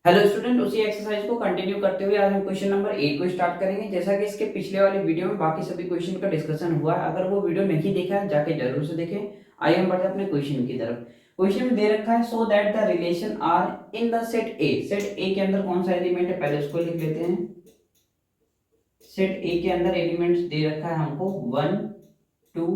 Hello student, उसी exercise को continue करते हुए आज हम क्वेश्चन नंबर 8 को स्टार्ट करेंगे। जैसा कि इसके पिछले वाले वीडियो में बाकी सभी क्वेश्चन का डिस्कशन हुआ है, अगर वो वीडियो नहीं देखा है जाके जरूर से देखें। आइए हम बढ़ते हैं अपने क्वेश्चन की तरफ। क्वेश्चन में दे रखा है so that the relation are in the set A. Set A के अंदर कौन सा एलिमेंट है, पहले उसको लिख लेते हैं। सेट ए के अंदर एलिमेंट्स दे रखा है हमको 1 2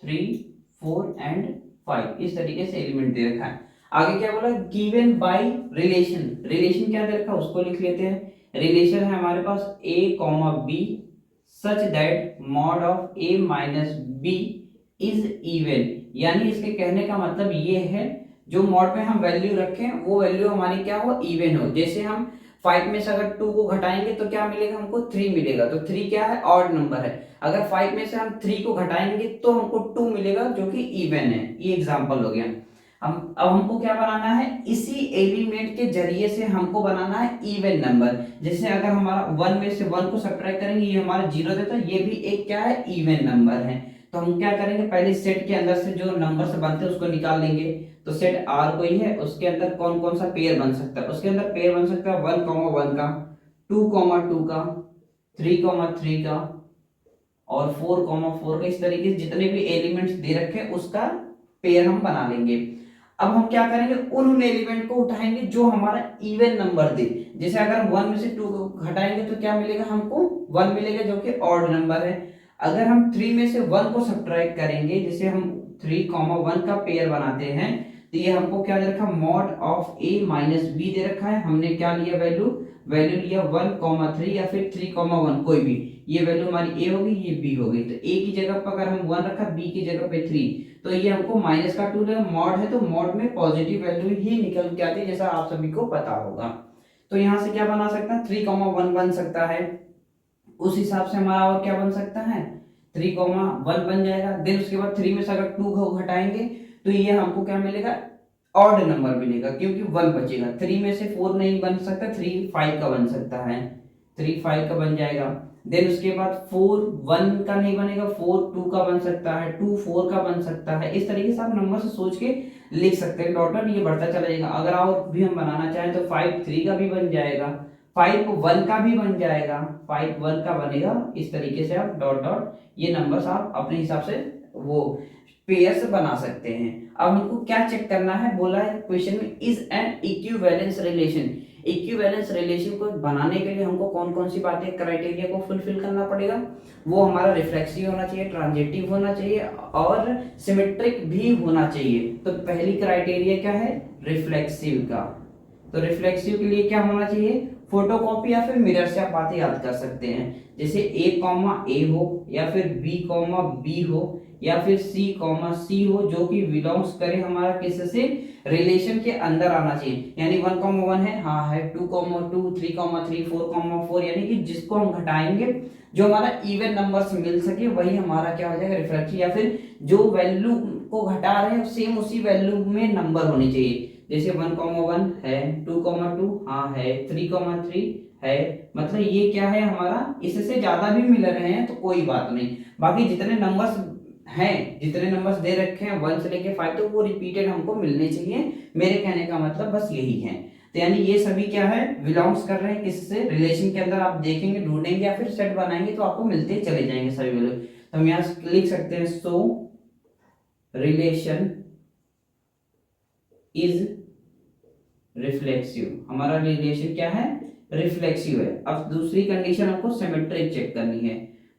3 4 एंड 5। इस तरीके से एलिमेंट दे रखा है। आगे क्या बोला, गिवन बाय रिलेशन। रिलेशन क्या दे रखा है उसको लिख लेते हैं। रिलेशन है हमारे पास a comma B such that mod of a minus B is even. यानी इसके कहने का मतलब ये है, जो मॉड में हम वैल्यू रखें वो वैल्यू हमारी क्या हो, इवन हो। जैसे हम 5 में से अगर 2 को घटाएंगे तो क्या मिलेगा हमको, 3 मिलेगा। तो 3 क्या है, ऑड नंबर है। अगर 5 में से हम 3 को घटाएंगे तो हमको 2 मिलेगा जो कि इवन है। ये एग्जांपल हो गया। हम अब हमको क्या बनाना है, इसी एलिमेंट के जरिए से हमको बनाना है इवन नंबर। जैसे अगर हमारा 1 में से 1 को सब्ट्रैक्ट करेंगे, ये हमारा 0 देता है, ये भी एक क्या है, इवन नंबर है। तो हम क्या करेंगे, पहले सेट के अंदर से जो नंबर से बनते हैं उसको निकाल लेंगे। तो सेट आर कोई है, उसके अंदर कौन कौन सा पेयर बन सकता है, उसके अंदर पेयर बन सकता है 1,1 का, 2,2 का, 3,3 का और 4,4 का। इस तरीके से जितने भी एलिमेंट्स दे रखे हैं उसका पेयर हम बना लेंगे। अब हम क्या करेंगे, उन एलिमेंट को उठाएंगे जो हमारा इवन नंबर दे। जैसे अगर हम 1 में से 2 को घटाएंगे तो क्या मिलेगा हमको, 1 मिलेगा जो कि ऑड नंबर है। अगर हम 3 में से 1 को सब्ट्रैक्ट करेंगे, जैसे हम 3,1 का पेयर बनाते हैं, तो ये हमको क्या दे रखा, mod of A minus B दे रखा है। हमने क्या लिया, वैल्यू वैल्यू लिया 1,3 या फिर 3,1 कोई भी। ये वैल्यू हमारी ए होगी, ये बी होगी। तो ए की जगह पर अगर हम 1 रखा, बी की जगह पे 3, तो ये हमको माइनस का 2 मॉड है, तो मॉड में पॉजिटिव वैल्यू ही निकल के आती है, जैसा आप सभी को पता होगा। तो यहाँ से क्या बना सकता है, 3,1 बन सकता है। उस हिसाब से हमारा और क्या बन सकता है, 3,1 बन जाएगा। देन उसके बाद 3 में से अगर 2 को घटाएंगे तो ये हमको क्या मिलेगा, ऑड नंबर मिलेगा, क्योंकि 1 बचेगा। 3 में से 4 नहीं बन सकता, 3 5 का बन सकता है, 3 5 का बन जाएगा। देन उसके बाद 4 1 का नहीं बनेगा, 4 2 का बन सकता है, 2 4 का बन सकता है। इस तरीके से आप नंबर से सोच के लिख सकते हैं। डॉट डॉट ये बढ़ता चला जाएगा। अगर और भी हम बनाना चाहें तो 5 3 का भी बन जाएगा, 5 1 का भी बन जाएगा, 5 1 का बनेगा। इस तरीके से आप डॉट डॉट ये नंबर्स आप अपने हिसाब से वो पेयर्स बना सकते हैं। अब हमको क्या चेक करना है, बोला है क्वेश्चन में is an equivalence relation. Equivalence relation को बनाने के लिए हमको कौन कौन सी बातें, क्राइटेरिया को फुलफिल करना पड़ेगा। वो हमारा रिफ्लेक्सिव होना चाहिए, ट्रांजिटिव होना चाहिए और सिमेट्रिक भी होना चाहिए। तो पहली क्राइटेरिया क्या है, रिफ्लेक्सिव का। तो रिफ्लेक्सिव के लिए क्या होना चाहिए, फोटोकॉपी या फिर मिरर से आप बातें याद कर सकते हैं। जैसे ए कॉमा ए हो, या फिर बी कॉमा बी हो, या फिर सी कॉमा सी हो, जो कि बिलोंग्स करे हमारा किससे, रिलेशन के अंदर आना चाहिए। यानी 1,1 है, हाँ है, 2,2 3,3 4,4, यानी कि जिसको हम घटाएंगे जो हमारा इवन नंबर्स मिल सके वही हमारा क्या हो जाएगा, रिफ्लेक्टिव। या फिर जो वैल्यू को घटा रहे हैं सेम उसी वैल्यू में नंबर होनी चाहिए। जैसे 1,1 है, 2,2 हाँ है, 3,3 है। मतलब ये क्या है हमारा, इससे ज्यादा भी मिल रहे हैं तो कोई बात नहीं। बाकी जितने नंबर्स हैं, जितने नंबर्स दे रखे हैं 1 से लेके 5, तो वो रिपीटेड हमको मिलने चाहिए। मेरे कहने का मतलब बस यही है। तो यानी ये सभी क्या है, बिलोंग्स कर रहे हैं किससे, रिलेशन के अंदर। आप देखेंगे, ढूंढेंगे या फिर सेट बनाएंगे तो आपको मिलते चले जाएंगे सभी वैल्यू। तो हम यहाँ लिख सकते हैं, सो रिलेशन इज रिफ्लेक्सिव। हमारा रिलेशन क्या है, रिफ्लेक्सिव है। अब दूसरी कंडीशन आपको सिमेट्रिक चेक करनी है।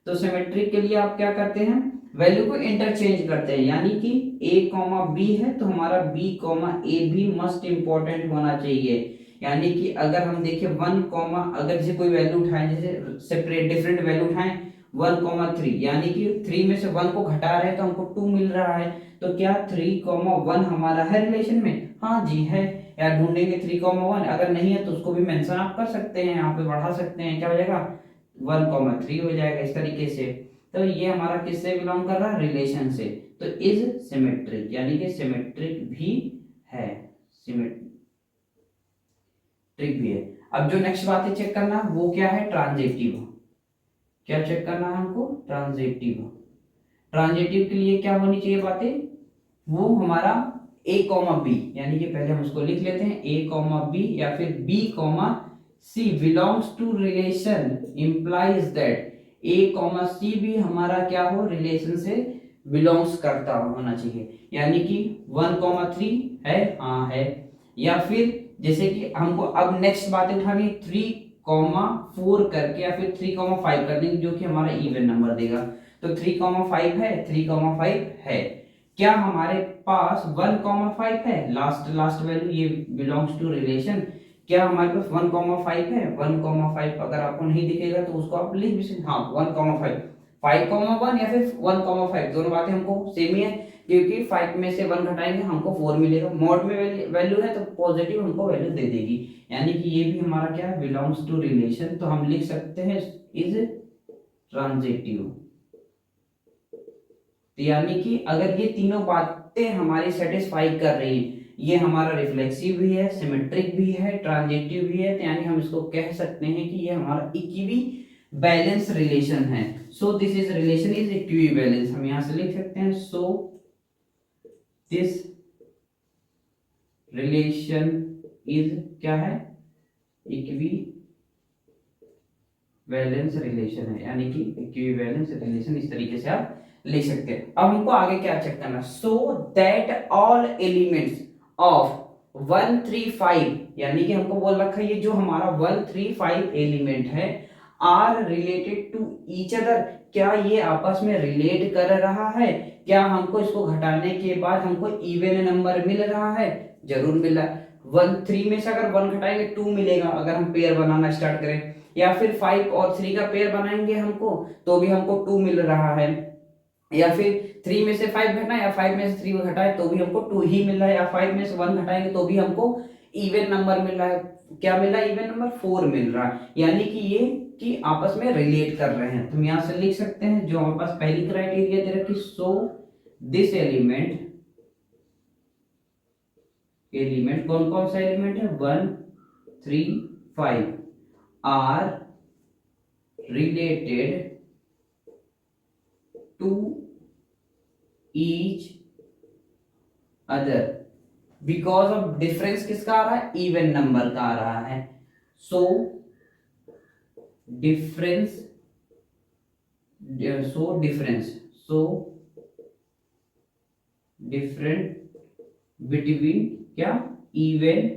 तो सिमेट्रिक के लिए आप क्या करते हैं, वैल्यू को इंटरचेंज करते हैं। यानी कि a कॉमा बी है तो हमारा b कॉमा ए भी मस्ट इंपॉर्टेंट होना चाहिए। यानी कि अगर हम देखें 1 कॉमा, अगर जैसे कोई वैल्यू उठाएं, जैसे सेपरेट डिफरेंट वैल्यू उठाएं 1,3, यानी कि 3 में से 1 को घटा रहे हैं तो हमको 2 मिल रहा है। तो क्या 3,1 हमारा है रिलेशन में, हाँ जी है। या ढूंढेंगे 3,1, अगर नहीं है तो उसको भी मेंशन आप कर सकते हैं, यहाँ पे बढ़ा सकते हैं, क्या हो जाएगा 1,3 हो जाएगा इस तरीके से। तो ये हमारा किससे बिलोंग कर रहा है, रिलेशन से। तो इज सिमेट्रिक, यानी कि सिमेट्रिक भी है, सिमेट्रिक भी है। अब जो नेक्स्ट बात है चेक करना, वो क्या है, ट्रांजिटिव। क्या चेक करना है हमको, ट्रांजिटिव। ट्रांजिटिव के लिए क्या होनी चाहिए बातें, वो हमारा ए कॉमा बी, यानी कि पहले हम उसको लिख लेते हैं ए कॉमा बी या फिर B comma C belongs to relation implies that A comma C भी हमारा क्या हो, रिलेशन से बिलोंग्स करता होना चाहिए, यानी कि 1,3 है, हाँ है। या फिर जैसे कि हमको अब नेक्स्ट बातें उठानी 3,4 करके या फिर 3,5 कर देंगे, जो कि हमारा इवन नंबर देगा। तो 3,5 है, 3,5 है। क्या हमारे पास 1,5 है, लास्ट लास्ट वैल्यू, ये बिलोंग्स टू रिलेशन। क्या हमारे पास 1,5 है? 1,5 अगर आपको नहीं दिखेगा तो उसको आप लिख भी सकते, हाँ 1,5, 5,1 या फिर 1,5, दोनों बातें हमको सेम ही है, क्योंकि 5 में से 1 घटाएंगे हमको 4 मिलेगा। मॉड में वैल्यू है तो पॉजिटिव हमको वैल्यू दे देगी, यानी कि ये भी हमारा क्या है, बिलोंग्स टू रिलेशन। तो हम लिख सकते हैं इज ट्रांजिटिव। यानी कि अगर ये तीनों बातें हमारी सेटिस्फाई कर रही हैं, ये हमारा रिफ्लेक्सिव भी है, सिमेट्रिक भी है, ट्रांजिटिव भी है, तो यानी हम इसको कह सकते हैं कि ये हमारा इक्वी बैलेंस रिलेशन है। So this is relation is equi balance, हम यहां से लिख सकते हैं सो दिस रिलेशन इज क्या है, इक्वी बैलेंस रिलेशन है, यानी कि इक्वी बैलेंस रिलेशन, इस तरीके से आप लिख सकते हैं। अब हमको आगे क्या चेक करना, so that all elements of 135, यानी कि हमको बोल रखा है ये जो हमारा 135 एलिमेंट है are related to each other, क्या ये आपस में रिलेट कर रहा है, क्या हमको इसको घटाने के बाद हमको इवन नंबर मिल रहा है, जरूर मिल रहा है। 3 में से अगर 1 घटाएंगे 2 मिलेगा अगर हम पेयर बनाना स्टार्ट करें, या फिर 5 और 3 का पेयर बनाएंगे हमको तो भी हमको 2 मिल रहा है, या फिर 3 में से 5 घटाए या 5 में से 3 घटाए तो भी हमको 2 ही मिल रहा है, या 5 में से 1 घटाएंगे तो भी हमको इवन नंबर मिल रहा है। क्या मिल रहा है, इवन नंबर 4 मिल रहा है, यानी कि ये कि आपस में रिलेट कर रहे हैं। तो हम यहां से लिख सकते हैं जो हमारे पास पहली क्राइटेरिया दे रखी, सो दिस एलिमेंट कौन कौन सा एलिमेंट है, 1 3 5 are related to each other because of difference किसका आ रहा है, इवन नंबर का आ रहा है। सो डिफरेंस डिफरेंट बिटवीन क्या, इवन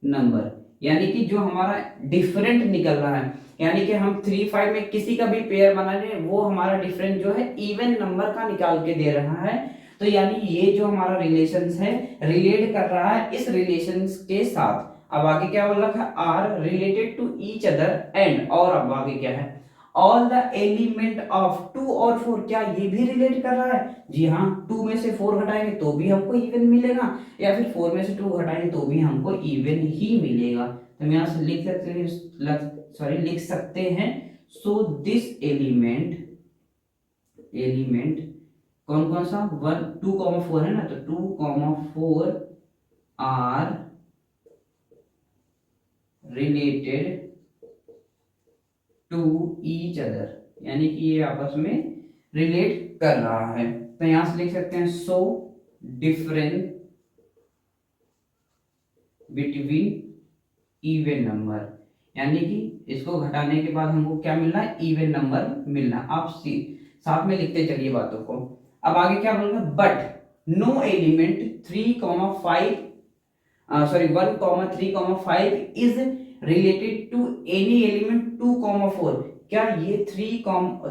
नंबर, यानी कि जो हमारा डिफरेंट निकल रहा है, यानी कि हम 3 5 में किसी का भी पेयर बना रहे हैं वो हमारा डिफरेंट जो है इवन नंबर का निकाल के दे रहा है। तो यानी ये जो हमारा रिलेशन है रिलेट कर रहा है इस रिलेशन के साथ। अब आगे क्या बोल रखा है, are related to each other and, और अब आगे क्या है, ऑल द एलिमेंट ऑफ 2 और 4, क्या ये भी रिलेट कर रहा है, जी हाँ। 2 में से 4 घटाएंगे तो भी हमको इवन मिलेगा, या फिर 4 में से 2 घटाएंगे तो भी हमको इवन ही मिलेगा। तो हम यहां से लिख सकते हैं सो दिस एलिमेंट कौन कौन सा, 1 2,4 है ना, तो 2,4 are related to each other, यानी कि ये आपस में रिलेट कर रहा है। तो यहां से लिख सकते हैं so difference between even number, यानी कि इसको घटाने के बाद हमको क्या मिलना है, इवन नंबर मिलना। आप साथ में लिखते चलिए बातों को। अब आगे क्या बोल रहा है, but no element 3,5 sorry 1,3,5 is related to any element 2,4, क्या ये 3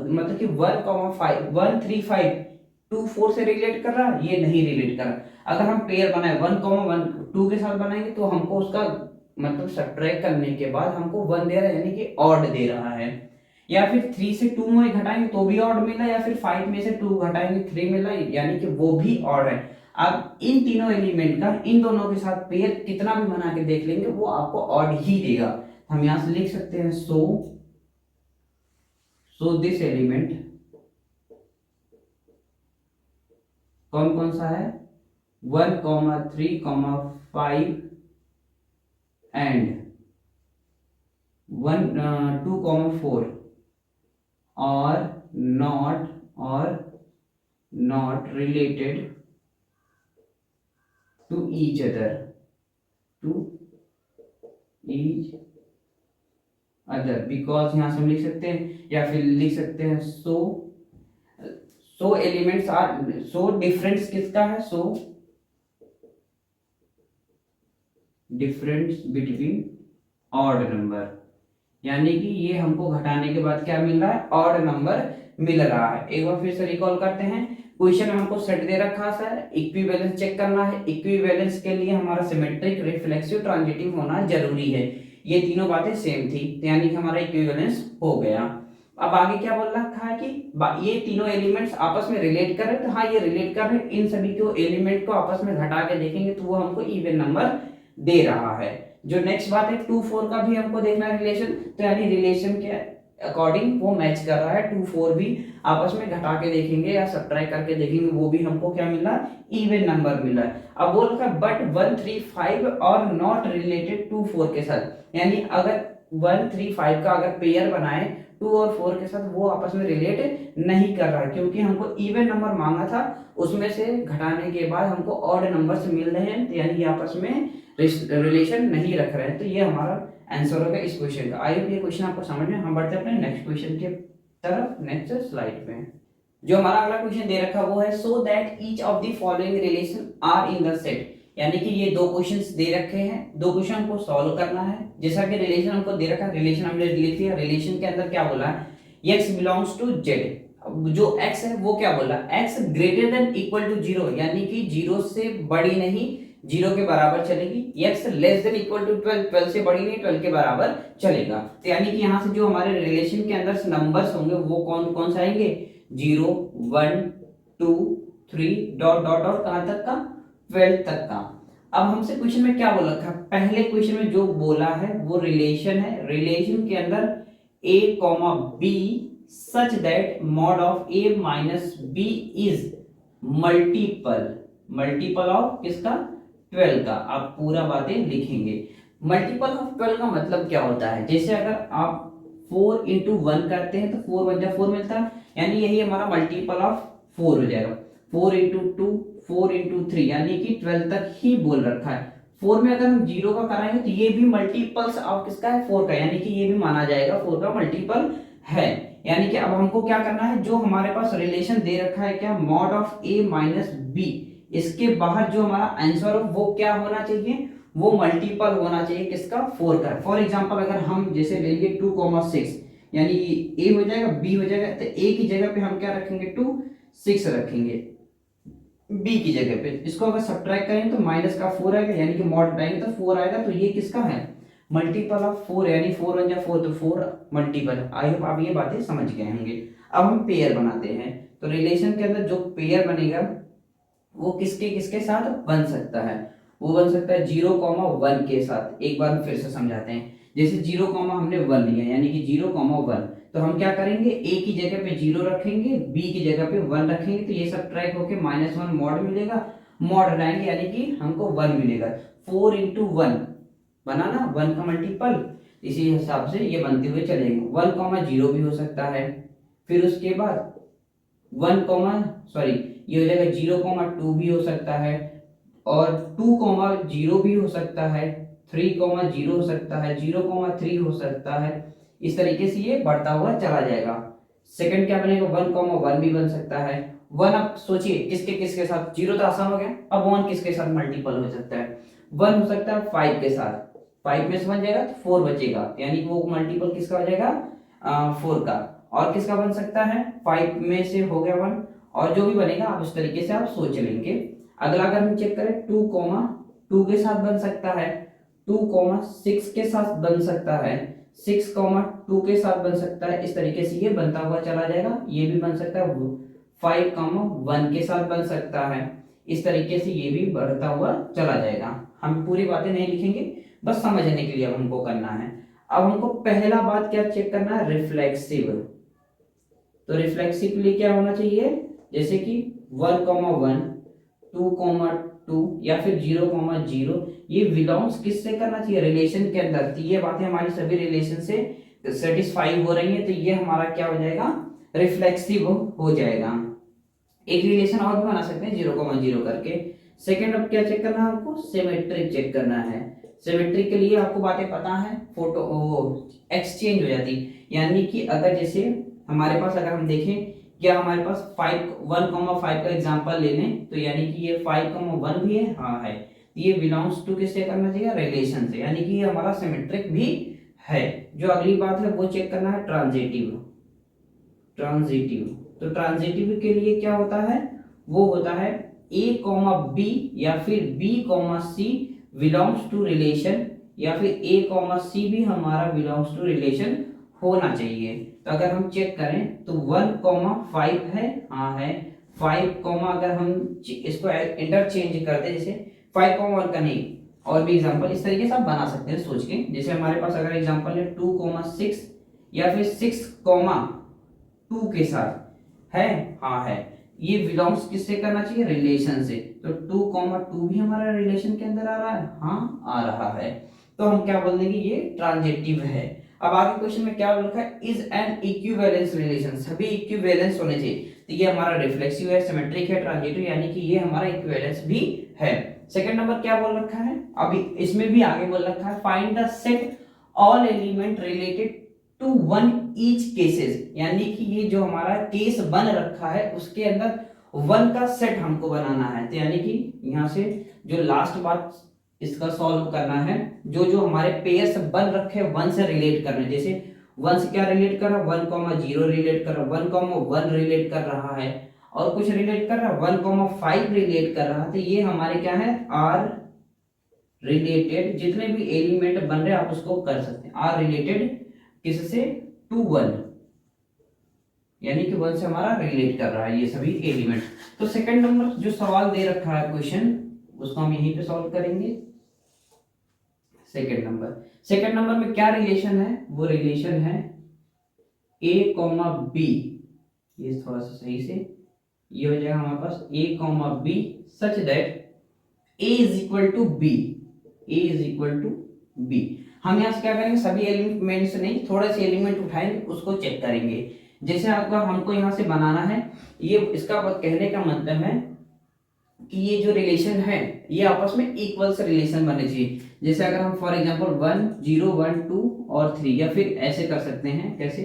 मतलब कि 1,5 2 4 से रिलेट कर रहा है, ये नहीं रिलेट कर रहा। अगर हम पेयर बनाए 1,1 2 के साथ बनाएंगे तो हमको उसका मतलब सब्ट्रैक्ट करने के बाद हमको 1 दे रहा है, यानी कि ऑड दे रहा है। या फिर 3 से 2 में घटाएंगे तो भी ऑड मिला, या फिर 5 में से 2 घटाएंगे 3 मिला, यानी कि वो भी ऑड है। अब इन तीनों एलिमेंट का इन दोनों के साथ पेयर कितना भी बना के देख लेंगे वो आपको ऑड ही देगा। हम यहां से लिख सकते हैं सो दिस एलिमेंट कौन कौन सा है, 1,3,5 एंड 2,4 और not related to each other, to each other, because यहां से हम लिख सकते हैं या फिर लिख सकते हैं सो एलिमेंट्स आर, सो डिफरेंस किसका है, so difference between odd number, यानी कि ये हमको घटाने के बाद क्या मिल रहा है, ऑड नंबर मिल रहा है। एक बार फिर से रिकॉल करते हैं, क्वेश्चन में हमको सेट दे रखा है, इक्विवेलेंस चेक करना है, इक्विवेलेंस के लिए हमारा सिमेट्रिक, रिफ्लेक्सिव, ट्रांजिटिव होना जरूरी है। ये तीनों बातें सेम थी, तो यानी कि हमारा इक्विवेलेंस हो गया। अब आगे क्या बोल रखा है कि ये तीनों एलिमेंट्स आपस में रिलेट कर रहे हैं, तो हाँ ये रिलेट कर रहे हैं, इन सभी को एलिमेंट को आपस में घटा के देखेंगे तो वो हमको इवन नंबर दे रहा है। जो नेक्स्ट बात है 2 4 का भी हमको देखना है रिलेशन, तो यानी रिलेशन के अकॉर्डिंग वो मैच कर रहा है, 2 4 भी आपस में घटा के देखेंगे या सब्ट्रैक्ट करके देखेंगे, वो भी हमको क्या मिल रहा है, इवन नंबर मिला है। अब बोल रखा है बट 1 3 5 और नॉट रिलेटेड 2 4 के साथ, यानी अगर 1 3 5 का अगर पेयर बनाए 2 और 4 के साथ, वो आपस में रिलेट नहीं कर रहा है, क्योंकि हमको इवन नंबर मांगा था, उसमें से घटाने के बाद हमको ऑड नंबर से मिल रहे हैं, तो यानी ये आपस में रिलेशन नहीं रख रहे हैं, तो ये हमारा आंसर होगा इस क्वेश्चन का। आई होप ये क्वेश्चन आपको समझ में। हम बढ़ते हैं अपने नेक्स्ट क्वेश्चन के तरफ, नेक्स्ट स्लाइड में। जो हमारा अगला क्वेश्चन दे रखा वो है so that each of the following relation are in the set, यानी कि ये दो क्वेश्चंस दे रखे हैं, दो क्वेश्चन हमको सॉल्व करना है। जैसा कि रिलेशन हमको दे रखा है, रिलेशन हमने लिख लिया, रिलेशन के अंदर क्या बोला है, x बिलोंग्स टू z, जो x है वो क्या बोला, x greater than equal to 0, यानी कि 0 से बड़ी नहीं, 0 के बराबर चलेगी, x less than equal to 12, 12 से बड़ी नहीं, 12 के बराबर चलेगा। तो यानी कि यहाँ से जो हमारे रिलेशन के अंदर नंबर्स होंगे वो कौन कौन से आएंगे, 0 1 2 3 डॉट डॉट डॉट कहां तक का, 12 तक का। अब हमसे क्वेश्चन में क्या बोला था, पहले क्वेश्चन में जो बोला है वो रिलेशन है, रिलेशन के अंदर a comma b such that mod of a minus b is multiple of किसका, 12 का। आप पूरा बातें लिखेंगे। मल्टीपल ऑफ 12 का मतलब क्या होता है, जैसे अगर आप 4 into 1 करते हैं तो 4 1 जा 4 मिलता है, यानी यही हमारा मल्टीपल ऑफ 4 हो जाएगा। 4 into 2 4 into 3, यानी कि 12 तक ही बोल रखा है। 4 में अगर हम 0 का कराएंगे तो ये भी मल्टीपल्स ऑफ किसका है, 4 का, यानी कि ये भी माना जाएगा 4 का मल्टीपल है। यानी कि अब हमको क्या करना है, जो हमारे पास रिलेशन दे रखा है क्या, mod of a minus B, इसके बाहर जो हमारा आंसर हो वो क्या होना चाहिए, वो मल्टीपल होना चाहिए किसका, 4 का। फॉर एग्जांपल अगर हम जैसे ले लिए 2,6, यानी a हो जाएगा b हो जाएगा, तो a की जगह पे हम क्या रखेंगे, 2 6 रखेंगे b की जगह पे। इसको अगर सब्ट्रैक्ट करें तो माइनस का 4 आएगा, यानी कि मल्टीप्लाई तो 4 आएगा, तो ये किसका है, मल्टीपल ऑफ 4, यानी 4 1 जा 4, तो 4 मल्टीपल। आई होप आप ये बातें समझ गए होंगे। अब हम पेयर बनाते हैं, तो रिलेशन के अंदर जो पेयर बनेगा वो किसके किसके साथ बन सकता है, वो बन सकता है 0,1 के साथ। एक बार फिर से समझाते हैं, जैसे 0, हमने 1 लिया, यानी कि 0,1, तो हम क्या करेंगे, a की जगह पे 0 रखेंगे, b की जगह पे 1 रखेंगे, तो ये सब ट्रैक होके -1 मॉड मिलेगा, मॉड हटाएंगे यानी कि हमको 1 मिलेगा। 4 into 1 बना ना, 1 का मल्टीपल, इसी हिसाब से ये बनते हुए चलेंगे। 1,0 भी हो सकता है, फिर उसके बाद 1, ये हो जाएगा 0,2 भी हो सकता है, और 2,0 भी हो सकता है, 3,0 हो सकता है, 0,3 हो सकता है। इस तरीके से ये बढ़ता हुआ चला जाएगा। सेकंड क्या बनेगा, 1,1 भी बन सकता है। 1 अब सोचिए किसके किसके साथ, 0 तो आसान हो गया, अब 1 किसके साथ मल्टीपल हो सकता है, 1 हो सकता है 5 के साथ, 5 में से बन जाएगा तो 4 बचेगा, यानी कि वो मल्टीपल किसका हो जाएगा, 4 का। और किसका बन सकता है, 5 में से हो गया 1, और जो भी बनेगा आप उस तरीके से आप सोच लेंगे। अगला अगर हम चेक करें 2,2 के साथ बन सकता है, 2,6 के साथ बन सकता है, 6,2 के साथ बन सकता है। इस तरीके से ये बनता हुआ चला जाएगा। ये भी बन सकता है 5,1 के साथ बन सकता है। इस तरीके से ये भी बढ़ता हुआ चला जाएगा। हम पूरी बातें नहीं लिखेंगे, बस समझने के लिए अब हमको करना है। अब हमको पहला बात क्या चेक करना है, रिफ्लेक्सिव। तो रिफ्लेक्सिवली क्या होना चाहिए, जैसे कि 1,1 2,2 या फिर 0,0, ये बिलोंग्स किससे करना चाहिए, रिलेशन के अंदर। तो ये बातें हमारी सभी रिलेशन से सेटिस्फाई हो रही है, तो ये हमारा क्या हो जाएगा, रिफ्लेक्सिव हो जाएगा। एक रिलेशन और भी बना सकते हैं 0,0 करके, सेकंड अब क्या चेक करना है हमको, सिमेट्रिक चेक करना है। सिमेट्रिक के लिए आपको बातें पता है, फोटो एक्सचेंज हो जाती, यानी कि अगर जैसे हमारे पास अगर हम देखें क्या हमारे पास 1,5 का एग्जांपल ले लें, तो यानी कि ये 5,1 भी है, हाँ है, ये बिलोंग्स टू किससे करना चाहिए, रिलेशन से, यानी कि ये हमारा सिमेट्रिक भी है। जो अगली बात है वो चेक करना है ट्रांजिटिव। ट्रांजिटिव, तो ट्रांजिटिव के लिए क्या होता है, वो होता है a कॉमा बी या फिर b comma C belongs to relation, या फिर a कॉमा सी भी हमारा बिलोंग्स टू रिलेशन होना चाहिए। तो अगर हम चेक करें तो 1,5 है, हाँ है, 5, अगर हम इसको इंटरचेंज करते जैसे 5,1 का नहीं, और भी एग्जांपल इस तरीके से आप बना सकते हैं सोच के, जैसे हमारे पास अगर एग्जांपल है 2,6 या फिर 6,2 के साथ है, हाँ है, ये बिलोंग्स किससे करना चाहिए, रिलेशन से। तो 2,2 भी हमारा रिलेशन के अंदर आ रहा है, हाँ आ रहा है, तो हम क्या बोल देंगे, ये ट्रांजिटिव है। अब आगे क्वेश्चन में क्या लिखा है, इज एन इक्विवेलेंस रिलेशन, सभी इक्विवेलेंस होने चाहिए, तो ये हमारा रिफ्लेक्सिव है, सिमेट्रिक है, ट्रांजिटिव, यानी कि ये हमारा इक्विवेलेंस भी है। सेकंड नंबर क्या बोल रखा है, अभी इसमें भी आगे बोल रखा है, find the set all element related to one each cases, यानी कि ये जो हमारा केस बन रखा है उसके अंदर वन का सेट हमको बनाना है। तो यानी कि यहाँ से जो लास्ट बात इसका सॉल्व करना है, जो जो हमारे पेयर्स बन रखे वन से रिलेट करने, जैसे वन से क्या रिलेट कर रहा है, 1,0 रिलेट कर रहा है, 1,1 रिलेट कर रहा है, और कुछ रिलेट कर रहा है 1,5 रिलेट कर रहा है, तो ये हमारे क्या है, आर रिलेटेड, जितने भी एलिमेंट बन रहे हैं आप उसको कर सकते हैं, आर रिलेटेड किससे, टू वन, यानी कि वन से हमारा रिलेट कर रहा है ये सभी एलिमेंट। तो सेकंड नंबर जो सवाल दे रखा है क्वेश्चन, उसको हम यहीं पे सॉल्व करेंगे। सेकंड नंबर में क्या रिलेशन है, वो रिलेशन है a कॉमा बी, ये थोड़ा सा सही से, ये हो जाएगा हमारे पास a comma B such that a is equal to B, a is equal to B. हम यहाँ से क्या करेंगे, सभी एलिमेंट से नहीं, थोड़े से एलिमेंट उठाएंगे उसको चेक करेंगे। जैसे आपका हमको यहाँ से बनाना है, ये इसका कहने का मतलब है कि ये जो रिलेशन है ये आपस में इक्वल से रिलेशन बनने चाहिए। जैसे अगर हम फॉर एग्जांपल 1, 0, 1, 2 और 3, या फिर ऐसे कर सकते हैं, कैसे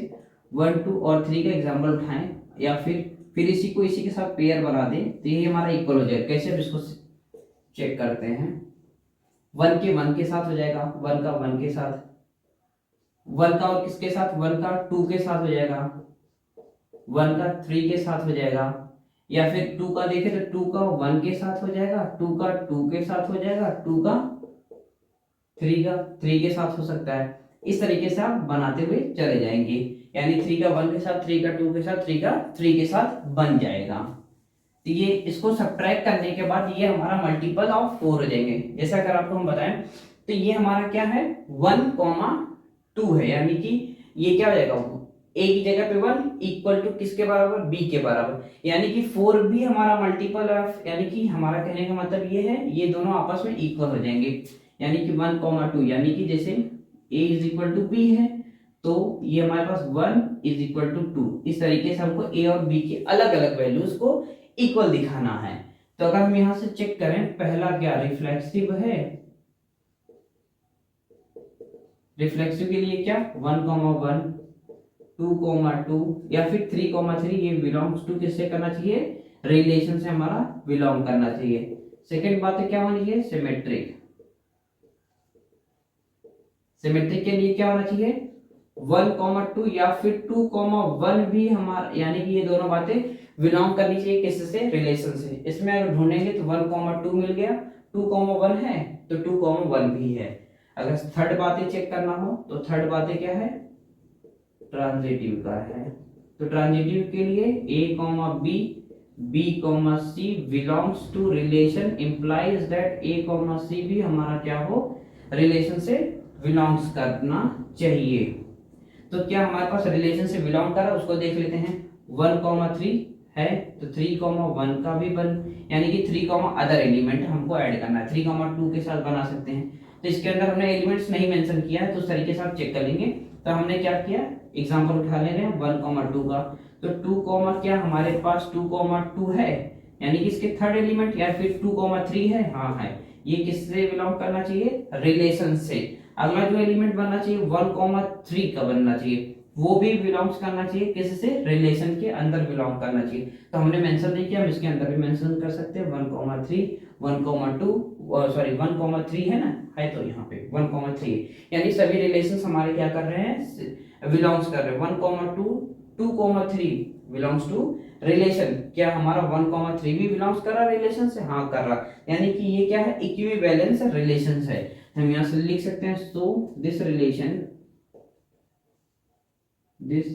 1, 2 और 3 का एग्जांपल उठाएं, या फिर इसी को इसी के साथ पेयर बना दें, तो ये हमारा इक्वल हो जाएगा। कैसे, अब इसको चेक करते हैं, 1 के साथ हो जाएगा, 1 का 1 के साथ, 1 का और किसके साथ, 1 का 2 के साथ हो जाएगा, 1 का 3 के साथ हो जाएगा, या फिर 2 का देखें तो 2 का 1 के साथ हो जाएगा, 2 का 2 के साथ हो जाएगा, 2 का 3 के साथ हो सकता है। इस तरीके से आप बनाते हुए चले जाएंगे, यानी 3 का 1 के साथ, 3 का 2 के साथ, 3 का 3 के साथ बन जाएगा। तो ये इसको सब्ट्रैक्ट करने के बाद ये हमारा मल्टीपल ऑफ 4 हो जाएंगे। जैसा अगर आपको हम बताएं तो ये हमारा क्या है, 1,2 है, यानी कि ये क्या हो जाएगा, a की जगह पे 1 इक्वल टू किसके बराबर, b के बराबर, यानी कि 4 भी हमारा मल्टीपल ऑफ, यानी कि हमारा कहने का मतलब ये है ये दोनों आपस में इक्वल हो जाएंगे, यानी कि 1,2, यानी कि जैसे a is equal to b है तो ये हमारे पास 1 इज इक्वल टू 2, इस तरीके से हमको a और b के अलग अलग वैल्यूज को इक्वल दिखाना है। तो अगर हम यहां से चेक करें, पहला क्या रिफ्लेक्सिव है, रिफ्लेक्सिव के लिए क्या 1,1, 2,2 या फिर 3,3, ये बिलोंग्स टू किससे करना चाहिए, रिलेशन से हमारा बिलोंग करना चाहिए। सेकंड बात है क्या होनी चाहिए, सिमेट्रिक, सिमेट्रिक के लिए क्या होना चाहिए 1,2 या फिर 2,1 भी हमारा, यानी कि ये दोनों बातें बिलोंग करनी चाहिए किससे, रिलेशन से। इसमें अगर ढूंढेंगे तो 1,2 मिल गया, 2,1 है तो 2,1 भी है। अगर थर्ड बातें चेक करना हो तो थर्ड बातें क्या है, ट्रांजिटिव का है। तो ट्रांजिटिव के लिए a comma b, b comma c belongs to relation implies that a comma c भी हमारा क्या हो, रिलेशन से बिलोंग्स करना चाहिए। तो क्या हमारे पास रिलेशन से बिलोंग कर रहा है उसको देख लेते हैं। 1,3 है तो 3,1 का भी बन, यानी कि 3, अदर एलिमेंट हमको ऐड करना है, 3,2 के साथ बना सकते हैं। तो इसके अंदर हमने एलिमेंट्स नहीं मेंशन किया है, तो उस तरीके से आप चेक कर लेंगे। तो हमने क्या किया, एग्जांपल उठा ले रहे हैं 1,2 का, तो 2, क्या हमारे पास 2,2 है, यानी कि इसके थर्ड एलिमेंट या फिर 2,3 है, हाँ है, ये किससे बिलोंग करना चाहिए, रिलेशन से। अगला जो एलिमेंट बनना चाहिए 1,3 का बनना चाहिए, वो भी बिलोंग्स करना चाहिए किससे, रिलेशन के अंदर बिलोंग करना चाहिए। तो हमने मेंशन नहीं किया, हम इसके अंदर भी मेंशन कर सकते हैं 1,3 1,2 सॉरी 1,3 है ना, है तो यहाँ पे 1,3, यानी सभी रिलेशंस हमारे क्या कर रहे हैं, बिलोंग्स कर रहे हैं। 1,2 2,3 बिलोंग्स टू रिलेशन। क्या हमारा 1,3 भी बिलोंग्स कर रहा है रिलेशन से, हाँ कर रहा, यानी कि ये क्या है, इक्विवेलेंस रिलेशंस है। हम यहाँ से लिख सकते हैं so this relation this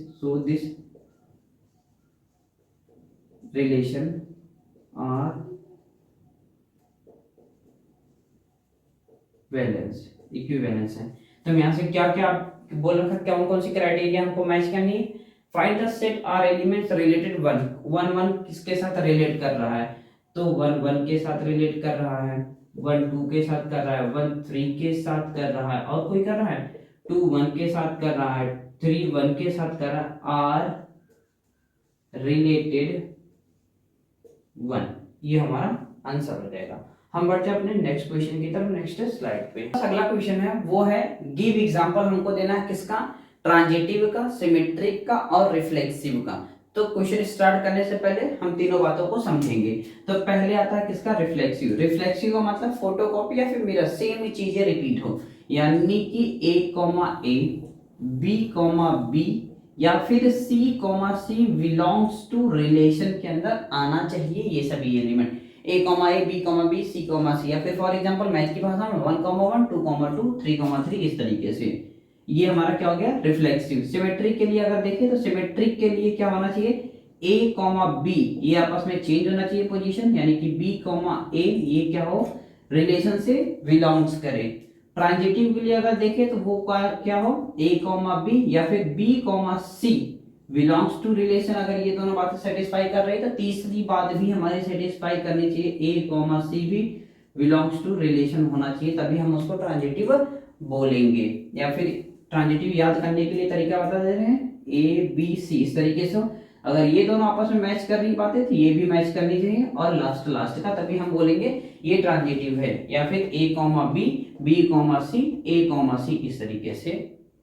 relation are balance, equivalence है। तो हम यहाँ से क्या क्या बोल रखा, कौन कौन सी क्राइटेरिया हमको मैच करनी है, find the set are elements related 1 किसके साथ रिलेट कर रहा है, तो 1 के साथ रिलेट कर रहा है, 1 के साथ कर रहा है, 1 के साथ कर रहा है, और कोई कर रहा है 2 के साथ कर रहा है, 3 के साथ कर रहा है, आर रिलेटेड 1, ये हमारा आंसर हो जाएगा। हम बढ़ते हैं अपने नेक्स्ट क्वेश्चन की तरफ, नेक्स्ट स्लाइड पे। अगला क्वेश्चन है वो है गिव एग्जांपल, हमको देना है किसका, ट्रांजिटिव का, सिमेट्रिक का और रिफ्लेक्सिव का। तो क्वेश्चन स्टार्ट करने से पहले हम तीनों बातों को समझेंगे। तो पहले आता है किसका, रिफ्लेक्सिव। रिफ्लेक्सिव का मतलब फोटोकॉपी या फिर मिरर, सेम ही चीजें रिपीट हो, यानी कि A, B, या फिर C, बिलोंग्स टू रिलेशन के अंदर आना चाहिए ये सभी एलिमेंट, A, B, C, या फिर फॉर एग्जांपल मैथ की भाषा में 1,1 2,2 3,3 इस तरीके से। ये हमारा क्या हो गया, रिफ्लेक्सिव। सिमेट्रिक के लिए अगर देखें तो सिमेट्रिक के लिए क्या होना चाहिए, A, B ये आपस में चेंज होना चाहिए पोजीशन, यानी कि B, A ये क्या हो, रिलेशन से बिलोंग्स करे। ट्रांजिटिव के लिए अगर देखें तो वो क्या हो, A, B या फिर B, C belongs to relation. अगर ये दोनों बातें सेटिस्फाई कर रही है तो तीसरी बात भी हमारे सेटिस्फाई करनी चाहिए, A, C भी बिलोंग्स टू रिलेशन होना चाहिए, तभी हम उसको ट्रांजिटिव बोलेंगे। या फिर ट्रांजिटिव याद करने के लिए तरीका बता दे रहे हैं, ABC इस तरीके से। अगर ये दोनों आपस में मैच कर रही बातें तो ये भी मैच करनी चाहिए, और लास्ट का तभी हम बोलेंगे ये ट्रांजिटिव है। या फिर A, B, C, A, C इस तरीके से।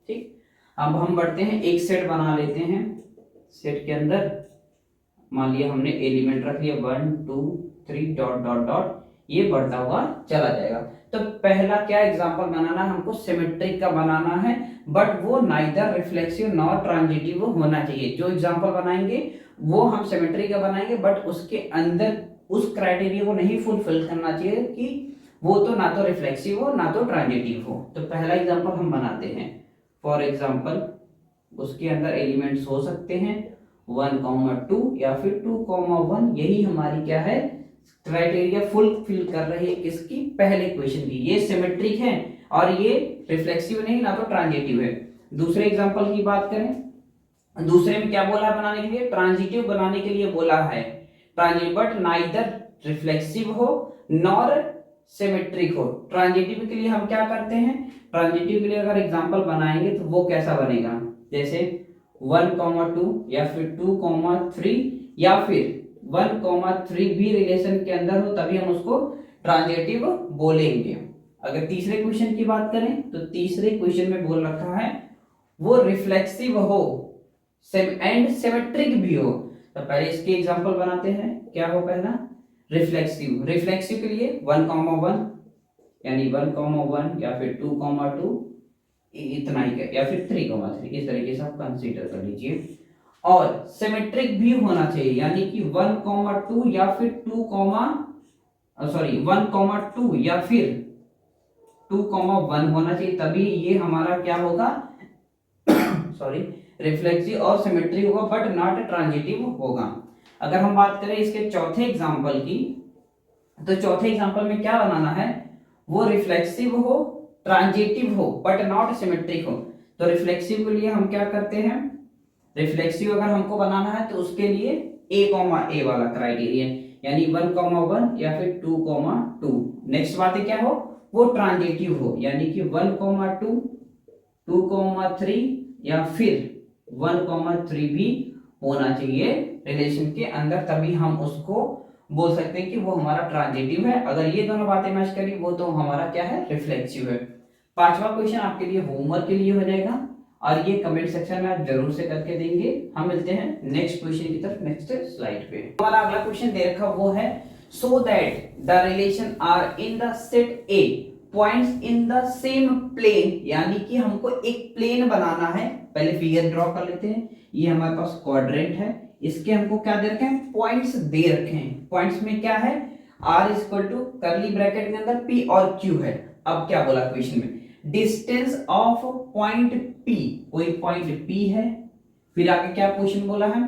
ठीक, अब हम बढ़ते हैं, एक सेट बना लेते हैं। सेट के अंदर मान लिया हमने एलिमेंट रख लिया 1 2 3 डॉट डॉट डॉट, ये बढ़ता हुआ चला जाएगा। तो पहला क्या एग्जांपल बनाना है हमको, सिमेट्रिक का बनाना है, बट वो नाइदर रिफ्लेक्सिव नॉर ट्रांजिटिव होना चाहिए। जो एग्जांपल बनाएंगे वो हम सिमेट्रिक का बनाएंगे, बट उसके अंदर उस क्राइटेरिया को नहीं फुलफिल करना चाहिए कि वो तो ना तो रिफ्लेक्सिव हो ना तो ट्रांजिटिव हो। तो पहला एग्जांपल हम बनाते हैं, फॉर एग्जांपल उसके अंदर एलिमेंट्स हो सकते हैं 1,2 या फिर 2,1, यही हमारी क्या है, क्राइटेरिया फुलफिल कर रही है किसकी, पहले क्वेश्चन की। ये सिमेट्रिक है और ये रिफ्लेक्सिव नहीं ना तो ट्रांजिटिव है। दूसरे एग्जांपल की बात करें, दूसरे में क्या बोला है बनाने के लिए, ट्रांजिटिव बनाने के लिए बोला है, ट्रांजिटिव बट नाइदर रिफ्लेक्सिव हो नॉर सिमेट्रिक हो। ट्रांजिटिव के लिए हम क्या करते हैं, ट्रांजिटिव के लिए अगर एग्जांपल बनाएंगे तो वो कैसा बनेगा, जैसे 1,2 या फिर 2,3 या फिर 1,3 भी रिलेशन के अंदर हो तभी हम उसको ट्रांजिटिव बोलेंगे। अगर तीसरे क्वेश्चन की बात करें तो तीसरे क्वेश्चन में बोल रखा है वो रिफ्लेक्सिव हो एंड सिमेट्रिक भी हो। तो पहले इसके एग्जांपल बनाते हैं, क्या हो पहला, रिफ्लेक्सिव। रिफ्लेक्सिव के लिए 1,1 यानी 1,1 या फिर 2,2 इतना ही का, या फिर 3,3 इस तरीके से आप कंसीडर कर लीजिए। और सिमेट्रिक भी होना चाहिए, यानी कि 1,2 या फिर 1,2 या फिर 2,1 होना चाहिए, तभी ये हमारा क्या होगा रिफ्लेक्सिव और सिमेट्रिक होगा, बट नॉट ट्रांजिटिव होगा। अगर हम बात करें इसके चौथे एग्जांपल की, तो चौथे एग्जांपल में क्या बनाना है, वो रिफ्लेक्सिव हो ट्रांजिटिव हो बट नॉट सिमेट्रिक हो। तो रिफ्लेक्सिव के लिए हम क्या करते हैं, रिफ्लेक्सिव अगर हमको बनाना है तो उसके लिए A, वाला क्राइटेरिया, यानी 1,1 या फिर 2,2। नेक्स्ट बात है क्या हो, वो ट्रांजिटिव हो, यानी कि 1,2 2,3 या फिर 1,3 भी होना चाहिए रिलेशन के अंदर, तभी हम उसको बोल सकते हैं कि वो हमारा ट्रांजिटिव है। अगर ये दोनों बातें मैच करी वो तो हमारा क्या है, रिफ्लेक्सिव है। पांचवा क्वेश्चन आपके लिए होमवर्क के लिए हो जाएगा और ये कमेंट सेक्शन में आप जरूर से करके देंगे। हम मिलते हैं नेक्स्ट क्वेश्चन की तरफ नेक्स्ट स्लाइड पे। हमारा अगला क्वेश्चन दे रखा वो है so that the relation are in the set A points in the same plane, यानी कि हमको एक प्लेन बनाना है। पहले फिगर ड्रॉ कर लेते हैं। ये हमारे पास क्वाड्रेंट है, इसके हमको क्या दे रखे हैं, पॉइंट्स दे रखे हैं। पॉइंट्स में क्या है, r equal to curly bracket के अंदर p और q है। अब क्या बोला क्वेश्चन में, डिस्टेंस ऑफ पॉइंट p, कोई पॉइंट p है, फिर आगे क्या क्वेश्चन बोला है,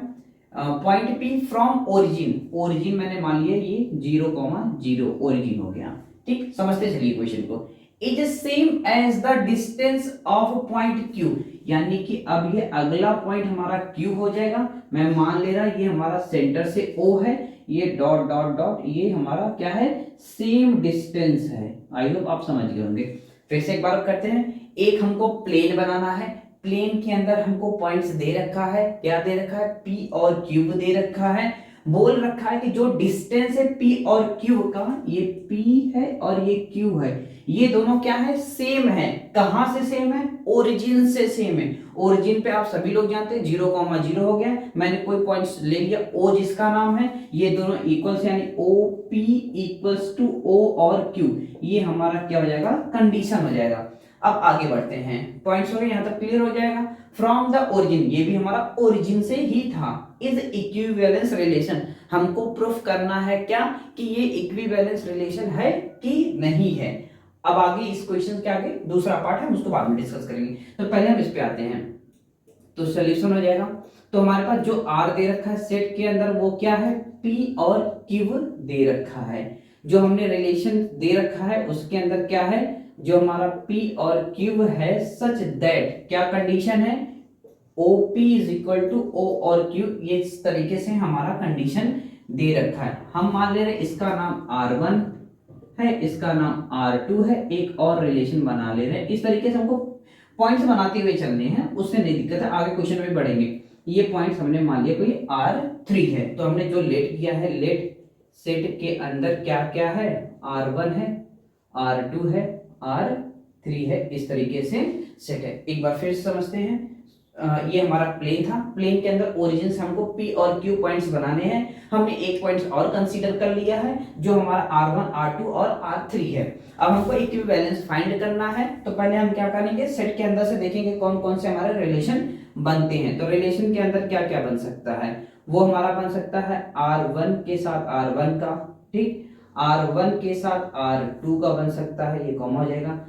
point p from origin, origin मैंने मान लिया ये 0,0 ओरिजिन हो गया। ठीक, समझते चलिए क्वेश्चन को। Is same as the distance of point q, यानी कि अब ये अगला पॉइंट हमारा q हो जाएगा। मैं मान ले रहा ये हमारा सेंटर से o है, ये डॉट डॉट डॉट, ये हमारा क्या है, सेम डिस्टेंस है। आई होप आप समझ गए होंगे। फिर से एक बार करते हैं। एक हमको प्लेन बनाना है, प्लेन के अंदर हमको पॉइंट्स दे रखा है, क्या दे रखा है, p और q दे रखा है। बोल रखा है कि जो डिस्टेंस है p और q का, ये p है और ये q है, ये दोनों क्या है, सेम है। कहां से सेम है, ओरिजिन से सेम है। ओरिजिन पे आप सभी लोग जानते हैं 0,0 हो गया, मैंने कोई पॉइंट्स ले लिया o जिसका नाम है, ये दोनों इक्वल्स यानी OP इक्वल्स टू O और Q, ये हमारा क्या हो जाएगा, कंडीशन हो जाएगा। अब आगे बढ़ते हैं, पॉइंट्स हो गए, यहां तक क्लियर हो जाएगा। फ्रॉम द ओरिजिन, ये भी हमारा ओरिजिन से ही था। इज इक्विवेलेंस रिलेशन, हमको प्रूफ करना है क्या, कि ये इक्विवेलेंस रिलेशन है कि नहीं है। अब आगे इस क्वेश्चन के आगे दूसरा पार्ट है, उसको बाद में डिस्कस करेंगे। तो पहले हम इस पे आते हैं, तो सॉल्यूशन हो जाएगा। तो हमारे पास जो r दे रखा है सेट के अंदर, वो क्या है, p और q दे रखा है। जो हमने रिलेशन दे रखा है उसके अंदर क्या है, जो हमारा p और q है, सच दैट, क्या कंडीशन है, OP is equal to O और Q, ये इस तरीके से हमारा कंडीशन दे रखा है। हम मान ले रहे हैं इसका नाम R1 है, इसका नाम R2 है, एक और रिलेशन बना ले रहे हैं। इस तरीके से हमको पॉइंट्स बनाते हुए चलने हैं, उससे नहीं दिक्कत है, आगे क्वेश्चन में बढ़ेंगे। ये पॉइंट्स हमने मान लिया कोई R3 है, तो हमने जो लेट किया है, लेट सेट के अंदर क्या क्या है, R1 है, R2 है, R3 है, इस तरीके से सेट है। एक बार फिर समझते हैं। ये हमारा प्लेन था, प्लेन के अंदर ओरिजिन से हमको P और Q पॉइंट्स बनाने हैं। हमने एक पॉइंट और कंसीडर कर लिया है, जो हमारा R1, R2 और R3 है। अब हमको इक्विवेलेंस फाइंड करना है, तो पहले हम क्या करेंगे, सेट के अंदर से देखेंगे कौन कौन से हमारे रिलेशन बनते हैं। तो रिलेशन के अंदर क्या क्या बन सकता है, वो हमारा बन सकता है R1 के साथ R1 का, ठीक, R1 के साथ R2 का बन सकता है, ये कॉमन हो जाएगा।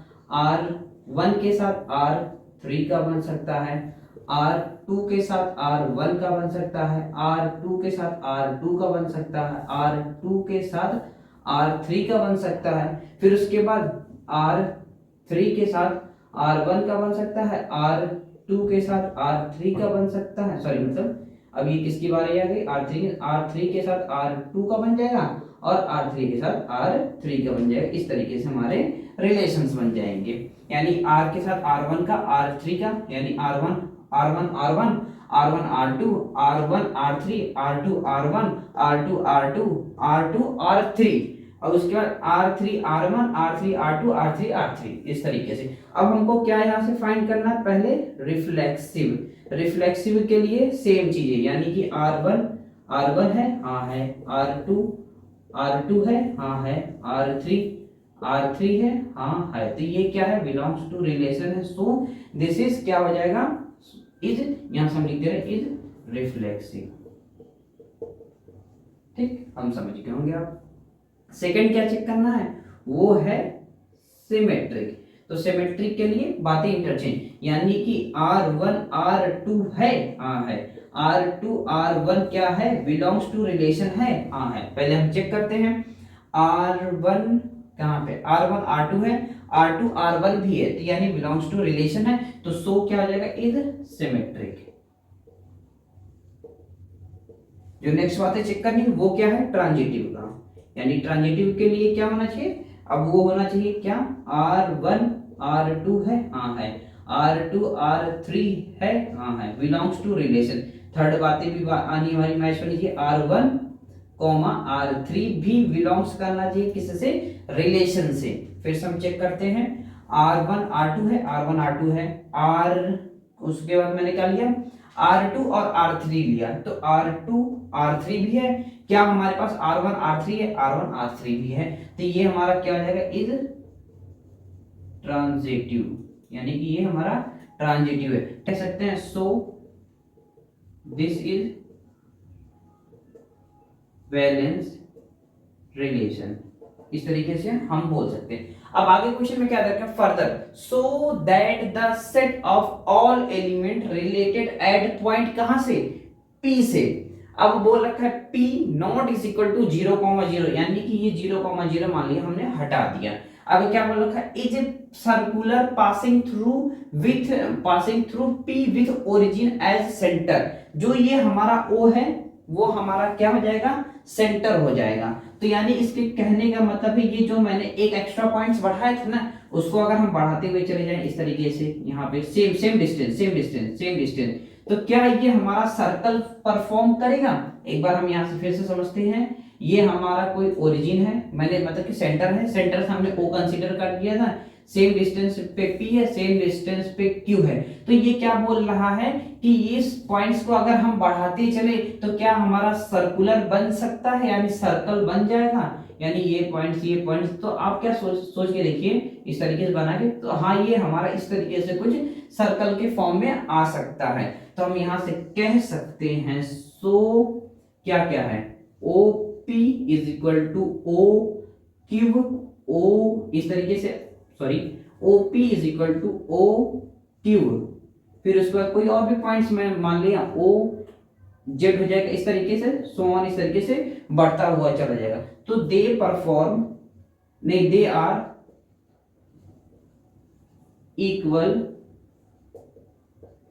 R1 के साथ R3 का बन सकता है, R2 के साथ R1 का बन सकता है, R2 के साथ R2 का बन सकता है, R2 के साथ R3 का बन सकता है, फिर उसके बाद R3 के साथ R1 का बन सकता है, R2 के साथ R3 का बन सकता है, सॉरी मतलब अब ये किसकी बारी आ गई, R3 के साथ R2 का बन जाएगा और R3 के साथ R3 का बन जाएगा। इस तरीके से हमारे रिलेशंस बन जाएंगे, यानी R के साथ R1 का, R3 का, यानी R1 R1 R1 R1 R2 R1 R3 R2 R1 R2 R2 R2 R3, और उसके बाद R3 R1 R3 R2 R3 R3, इस तरीके से। अब हमको क्या यहाँ से फाइंड करना है, पहले रिफ्लेक्सिव। रिफ्लेक्सिव के लिए सेम चीजें, यानी कि R1 है, हाँ है, R2 है, हाँ है, R3 है, हाँ है। तो ये क्या है, बिलोंग्स टू रिलेशन है। सो दिस इज क्या हो जाएगा, इज, यहां से हम लिख दे रहे हैं इज रिफ्लेक्सिव। ठीक, हम समझ गए होंगे आप। सेकंड क्या चेक करना है, वो है सिमेट्रिक। तो सिमेट्रिक के लिए बातें इंटरचेंज, यानी कि R1 R2 है, हाँ है, R2 R1 क्या है, बिलोंग्स टू रिलेशन है, हाँ है। पहले हम चेक करते हैं, R1 कहाँ पे, R1 R2 है, R2 R1 भी है, तो यानी बिलोंग्स टू रिलेशन है। तो सो क्या हो जाएगा, इज सिमेट्रिक। जो नेक्स्ट बात है चेक करनी, वो क्या है, ट्रांजिटिव का, यानी ट्रांजिटिव के लिए क्या होना चाहिए, अब वो होना चाहिए क्या, R1 R2 है, हाँ है, R2 R3 है, हाँ है, बिलोंग्स टू रिलेशन। थर्ड बातें भी आनी हमारी मैच होनी चाहिए, R1 कॉमा R3 भी बिलोंग्स करना चाहिए किससे, रिलेशन से। फिर से हम चेक करते हैं, R1 R2 है, R1 R2 है, उसके बाद मैंने क्या लिया, R2 और R3 लिया, तो R2 R3 भी है, क्या हमारे पास R1 R3 है, R1 R3 भी है, तो ये हमारा क्या हो जाएगा, इज ट्रांजिटिव, यानी कि ये हमारा ट्रांजिटिव है। कह सकते हैं so this is valence relation, इस तरीके से हम बोल सकते हैं। अब आगे क्वेश्चन में क्या रखें, further so that the set of all element related at point कहां से, P से। अब बोल रखा है P not is equal to 0,0, यानी कि ये 0,0 मान लिया हमने, हटा दिया। अब क्या बोल रखा है, is a circular passing through P with origin as centre, जो ये हमारा O है वो हमारा क्या हो जाएगा, सेंटर हो जाएगा। तो यानी इसके कहने का मतलब है, ये जो मैंने एक एक्स्ट्रा पॉइंट्स बढ़ाए थे ना, उसको अगर हम बढ़ाते हुए चले जाएं इस तरीके से, यहाँ पे सेम डिस्टेंस, तो क्या ये हमारा सर्कल परफॉर्म करेगा। एक बार हम यहाँ से फिर से समझते हैं, ये हमारा कोई ओरिजिन है, मैंने मतलब कि सेंटर है, सेंटर से हमने O कंसीडर कर दिया था, सेम डिस्टेंस पे P है, सेम डिस्टेंस पे Q है, तो ये क्या बोल रहा है कि इस पॉइंट्स को अगर हम बढ़ाते चले तो क्या हमारा सर्कुलर बन सकता है, यानी सर्कल बन जाएगा, यानी ये पॉइंट्स, तो आप क्या सोच के देखिए इस तरीके से बना के, तो हाँ ये हमारा इस तरीके से कुछ सर्कल के फॉर्म में आ सकता है। तो हम यहां से कह सकते हैं सो क्या क्या है, OP is equal to OQ, O इस तरीके से, sorry OP is equal to OQ, फिर उसके बाद कोई और भी पॉइंट्स में मान लिया OZ हो जाएगा, इस तरीके से सो ऑन, इस तरीके से बढ़ता हुआ चला जाएगा। तो they are equal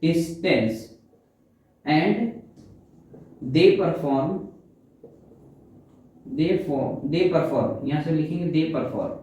distance and they perform, यहां से लिखेंगे दे परफॉर्म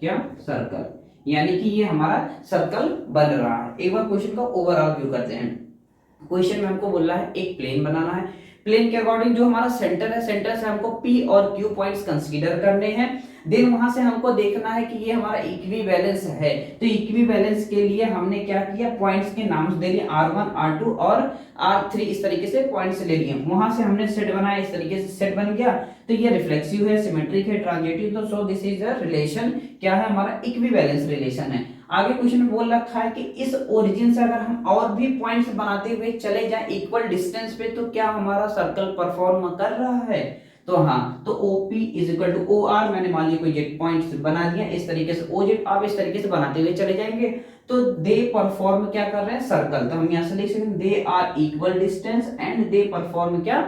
क्या, सर्कल, यानी कि ये हमारा सर्कल बन रहा है। एक बार क्वेश्चन का ओवरऑल व्यू करते हैं। क्वेश्चन में हमको बोल रहा है एक प्लेन बनाना है, प्लेन के अकॉर्डिंग जो हमारा सेंटर है, सेंटर से हमको P और Q पॉइंट्स कंसीडर करने हैं, देन वहां से हमको देखना है कि ये हमारा इक्विवेलेंस है, तो इक्विवेलेंस के लिए हमने क्या किया, पॉइंट्स के नाम दे लिए R1 R2 और R3, इस तरीके से पॉइंट्स ले लिए, वहां से हमने सेट बनाया, इस तरीके से सेट बन गया, तो ये रिफ्लेक्सिव है, सिमेट्रिक है, ट्रांजिटिव, तो so this is a relation, क्या है हमारा इक्विवेलेंस रिलेशन है। आगे क्वेश्चन में बोल रखा है कि इस ओरिजिन से अगर हम और भी पॉइंट्स बनाते हुए चले जाएं इक्वल डिस्टेंस पे, तो क्या हमारा सर्कल परफॉर्म कर रहा है, तो हाँ, तो OP is equal to OR, मैंने मान लिया कोई जेट पॉइंट्स बना दिया, इस तरीके से OZ आप इस तरीके से बनाते हुए चले जाएंगे, तो दे परफॉर्म क्या कर रहे हैं, सर्कल, तो हम यहाँ से लिख सकते हैं they are equal distance and they perform क्या,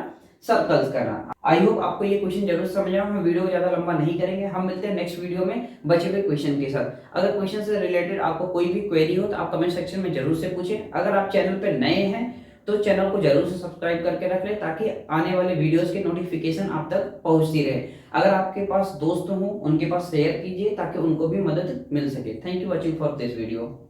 सर्कल्स करना। आई होप आपको ये क्वेश्चन जरूर समझ आया। हम वीडियो को ज्यादा लंबा नहीं करेंगे, हम मिलते हैं नेक्स्ट वीडियो में बचे हुए क्वेश्चन के साथ। अगर क्वेश्चन से रिलेटेड आपको कोई भी क्वेरी हो तो आप कमेंट सेक्शन में जरूर से पूछें। अगर आप चैनल पे नए हैं तो चैनल को जरूर से सब्सक्राइब करके रख लें, ताकि आने वाले वीडियोस के नोटिफिकेशन आप तक पहुंचती रहे। अगर आपके पास दोस्त हो उनके पास शेयर कीजिए, ताकि उनको भी मदद मिल सके। Thank you watching for this video.